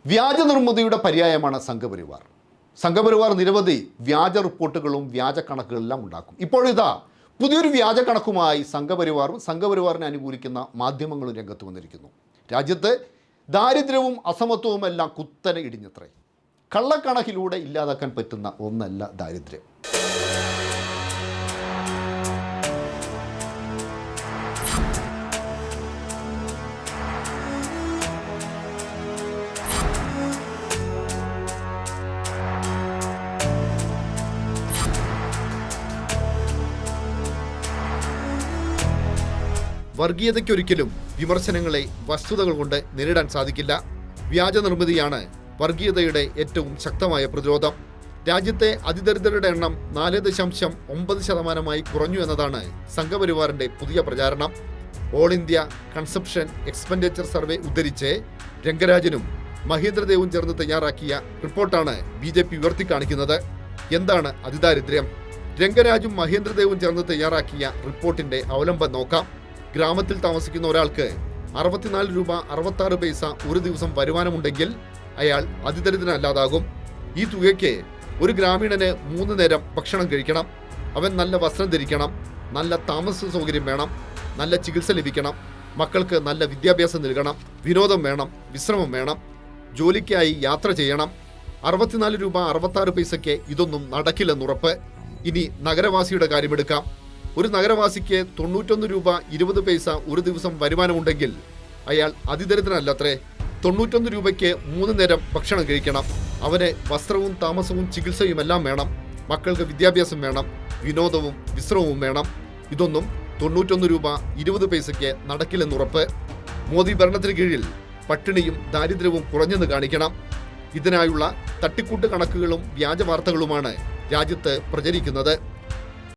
വ്യാജ നിർമ്മിതിയുടെ പര്യായമാണ് സംഘപരിവാർ. സംഘപരിവാർ നിരവധി വ്യാജ റിപ്പോർട്ടുകളും വ്യാജ കണക്കുകളെല്ലാം ഉണ്ടാക്കും. ഇപ്പോഴിതാ പുതിയൊരു വ്യാജ കണക്കുമായി സംഘപരിവാറും സംഘപരിവാറിനെ അനുകൂലിക്കുന്ന മാധ്യമങ്ങളും രംഗത്ത് വന്നിരിക്കുന്നു. രാജ്യത്ത് ദാരിദ്ര്യവും അസമത്വവും എല്ലാം കുത്തനെ ഇടിഞ്ഞത്രേ. കള്ളക്കണക്കിലൂടെ ഇല്ലാതാക്കാൻ പറ്റുന്ന ഒന്നല്ല ദാരിദ്ര്യം. വർഗീയതയ്ക്കൊരിക്കലും വിമർശനങ്ങളെ വസ്തുതകൾ കൊണ്ട് നേരിടാൻ സാധിക്കില്ല. വ്യാജ നിർമ്മിതിയാണ് വർഗീയതയുടെ ഏറ്റവും ശക്തമായ പ്രതിരോധം. രാജ്യത്തെ അതിദരിദ്രരുടെ എണ്ണം 4.9% കുറഞ്ഞു എന്നതാണ് സംഘപരിവാറിന്റെ പുതിയ പ്രചാരണം. All India consumption expenditure survey ഉദ്ധരിച്ച് രംഗരാജനും മഹേന്ദ്രദേവും ചേർന്ന് തയ്യാറാക്കിയ റിപ്പോർട്ടാണ് BJP ഉയർത്തിക്കാണിക്കുന്നത്. എന്താണ് അതിദാരിദ്ര്യം? രംഗരാജും മഹേന്ദ്രദേവും ചേർന്ന് തയ്യാറാക്കിയ റിപ്പോർട്ടിന്റെ അവലംബം നോക്കാം. ഗ്രാമത്തിൽ താമസിക്കുന്ന ഒരാൾക്ക് 64 രൂപ 66 പൈസ ഒരു ദിവസം വരുമാനമുണ്ടെങ്കിൽ അയാൾ അതിദരിദ്രനല്ലാതാകും. ഈ തുകയ്ക്ക് ഒരു ഗ്രാമീണന് 3 നേരം ഭക്ഷണം കഴിക്കണം. അവൻ നല്ല വസ്ത്രം ധരിക്കണം, നല്ല താമസ സൗകര്യം വേണം, നല്ല ചികിത്സ ലഭിക്കണം, മക്കൾക്ക് നല്ല വിദ്യാഭ്യാസം നൽകണം, വിനോദം വേണം, വിശ്രമം വേണം, ജോലിക്കായി യാത്ര ചെയ്യണം. 64 രൂപ 66 പൈസയ്ക്ക് ഇതൊന്നും നടക്കില്ലെന്നുറപ്പ്. ഇനി നഗരവാസിയുടെ കാര്യമെടുക്കാം. ഒരു നഗരവാസിക്ക് 91 രൂപ 20 പൈസ ഒരു ദിവസം വരുമാനമുണ്ടെങ്കിൽ അയാൾ അതിദരിദ്രനല്ലത്രേ. 91 രൂപയ്ക്ക് 3 നേരം ഭക്ഷണം കഴിക്കണം. അവന് വസ്ത്രവും താമസവും ചികിത്സയും എല്ലാം വേണം, മക്കൾക്ക് വിദ്യാഭ്യാസം വേണം, വിനോദവും വിശ്രമവും വേണം. ഇതൊന്നും 91 രൂപ 20 പൈസയ്ക്ക് നടക്കില്ലെന്നുറപ്പ്. മോദി ഭരണത്തിന് കീഴിൽ പട്ടിണിയും ദാരിദ്ര്യവും കുറഞ്ഞെന്ന് കാണിക്കണം. ഇതിനായുള്ള തട്ടിക്കൂട്ട് കണക്കുകളും വ്യാജ വാർത്തകളുമാണ് രാജ്യത്ത് പ്രചരിക്കുന്നത്.